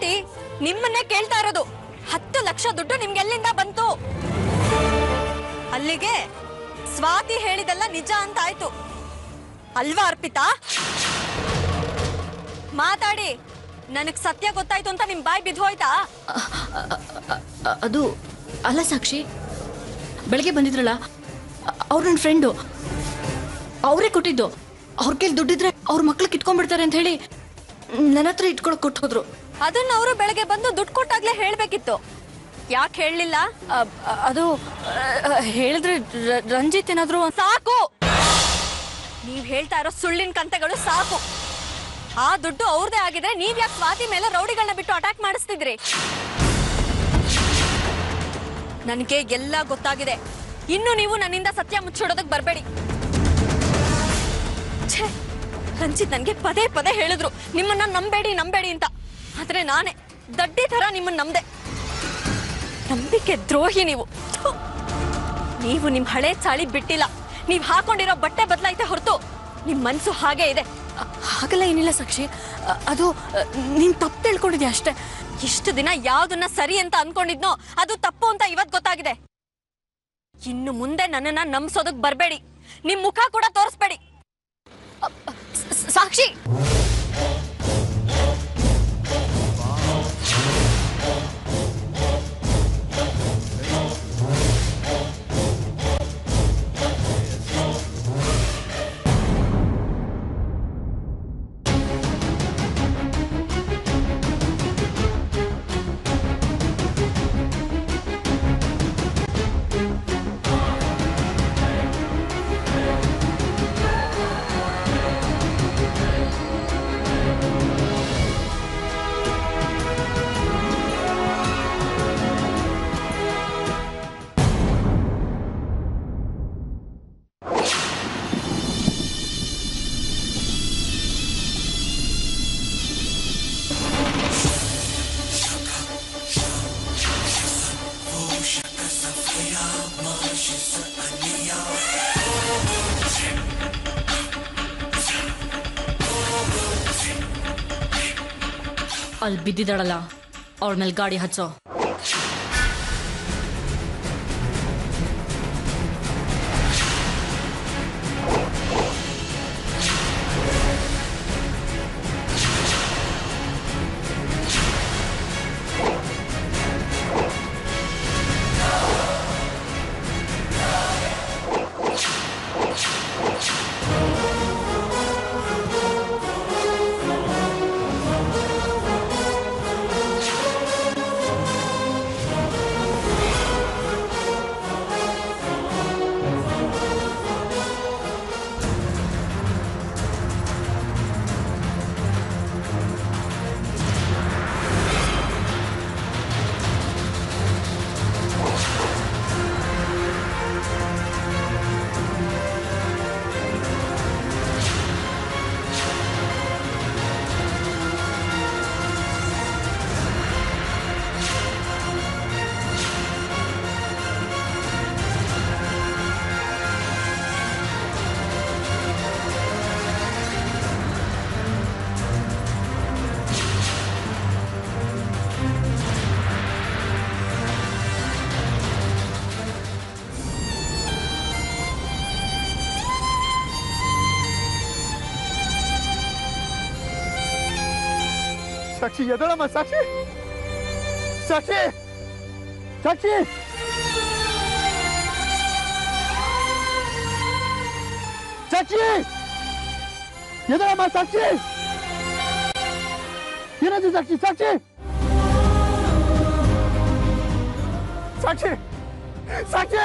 Aunty ನಿಮ್ಮನ್ನೇ ಕೇಳ್ತಾ ಇರೋದು 10 ಲಕ್ಷ ದುಡ್ಡು ನಿಮ್ಗೆಲ್ಲಿಂದ ಬಂತು? ಅಲ್ಲಿಗೆ ಸ್ವಾತಿ ಹೇಳಿದೆಲ್ಲ ನಿಜ ಅಂತ ಆಯ್ತು ಅಲ್ವಾ ಅರ್ಪಿತಾ? ಮಾತಾಡಿ, ನನಗ್ ಸತ್ಯ ಗೊತ್ತಾಯ್ತು ಅಂತ ನಿಮ್ ಬಾಯ್ ಬಿದ್ದು ಹೋಯ್ತಾ? ಅದು ಅಲ್ಲ ಸಾಕ್ಷಿ, ಬೆಳಗ್ಗೆ ಬಂದಿದ್ರಲ್ಲ ಅವ್ರ ನನ್ನ ಫ್ರೆಂಡು, ಅವರೇ ಕೊಟ್ಟಿದ್ದು. ಅವ್ರ ಕೈಲಿ ದುಡ್ಡಿದ್ರೆ ಅವ್ರ ಮಕ್ಳಿಗೆ ಇಟ್ಕೊಂಡ್ಬಿಡ್ತಾರೆ ಅಂತ ಹೇಳಿ ನನ್ನ ಹತ್ರ ಇಟ್ಕೊಳಕ್ ಕೊಟ್ಟು ಹೋದ್ರು. ಅದನ್ನ ಅವರು ಬೆಳಗ್ಗೆ ಬಂದು ದುಡ್ಡು ಕೊಟ್ಟಾಗ್ಲೇ ಹೇಳ್ಬೇಕಿತ್ತು, ಯಾಕೆ ಹೇಳಲಿಲ್ಲ? ಅದು ಹೇಳಿದ್ರೆ ರಂಜಿತ್ ಏನಾದ್ರು. ಸಾಕು, ನೀವ್ ಹೇಳ್ತಾ ಇರೋ ಸುಳ್ಳಿನ ಕಂತೆಗಳು ಸಾಕು. ಆ ದುಡ್ಡು ಅವ್ರದೇ ಆಗಿದ್ರೆ ನೀವ್ ಯಾಕೆ ಸ್ವಾತಿ ಮೇಲೆ ರೌಡಿಗಳನ್ನ ಬಿಟ್ಟು ಅಟ್ಯಾಕ್ ಮಾಡಿಸ್ತಿದ್ರಿ? ನನಗೆ ಎಲ್ಲ ಗೊತ್ತಾಗಿದೆ. ಇನ್ನು ನೀವು ನನ್ನಿಂದ ಸತ್ಯ ಮುಚ್ಚಿಡೋದಕ್ ಬರ್ಬೇಡಿ. ಛೇ, ರಂಜಿತ್ ನನ್ಗೆ ಪದೇ ಪದೇ ಹೇಳಿದ್ರು ನಿಮ್ಮನ್ನ ನಂಬೇಡಿ ಅಂತ. ಆದ್ರೆ ನಾನೇ ದಡ್ಡಿ ತರ ನಿಮ್ಮನ್ನ ನಂಬದೆ. ನಂಬಿಕೆ ದ್ರೋಹಿ ನೀವು. ನೀವು ನಿಮ್ ಹಳೆ ಚಾಳಿ ಬಿಟ್ಟಿಲ್ಲ. ನೀವ್ ಹಾಕೊಂಡಿರೋ ಬಟ್ಟೆ ಬದಲಾಯ್ತೆ ಹೊರತು ನಿಮ್ ಮನ್ಸು ಹಾಗೆ ಇದೆ. ಹಾಗೆಲ್ಲ ಏನಿಲ್ಲ ಸಾಕ್ಷಿ, ಅದು ನೀನ್ ತಪ್ಪು ತಿಳ್ಕೊಂಡಿದ್ಯಾ ಅಷ್ಟೇ. ಇಷ್ಟು ದಿನ ಯಾವ್ದನ್ನ ಸರಿ ಅಂತ ಅನ್ಕೊಂಡಿದ್ನೋ ಅದು ತಪ್ಪು ಅಂತ ಇವತ್ ಗೊತ್ತಾಗಿದೆ. ಇನ್ನು ಮುಂದೆ ನನ್ನನ್ನ ನಂಬಿಸೋದಕ್ ಬರ್ಬೇಡಿ, ನಿಮ್ ಮುಖ ಕೂಡ ತೋರಿಸ್ಬೇಡಿ. ಸಾಕ್ಷಿ, ಅಲ್ಲಿ ಬಿದ್ದಿದ್ದಾಳಲ್ಲ ಅವಳ ಮೇಲೆ ಗಾಡಿ ಹಚ್ಚೋ. ಸಾಕ್ಷಿ ಎದಳಮ್ಮ, ಸಾಕ್ಷಿ ಸಾಕ್ಷಿ ಸಾಕ್ಷಿ ಸಾಕ್ಷಿ ಎದಳಮ್ಮ, ಸಾಕ್ಷಿ ಏನಾದ್ರು ಸಾಕ್ಷಿ ಸಾಕ್ಷಿ ಸಾಕ್ಷಿ ಸಾಕ್ಷಿ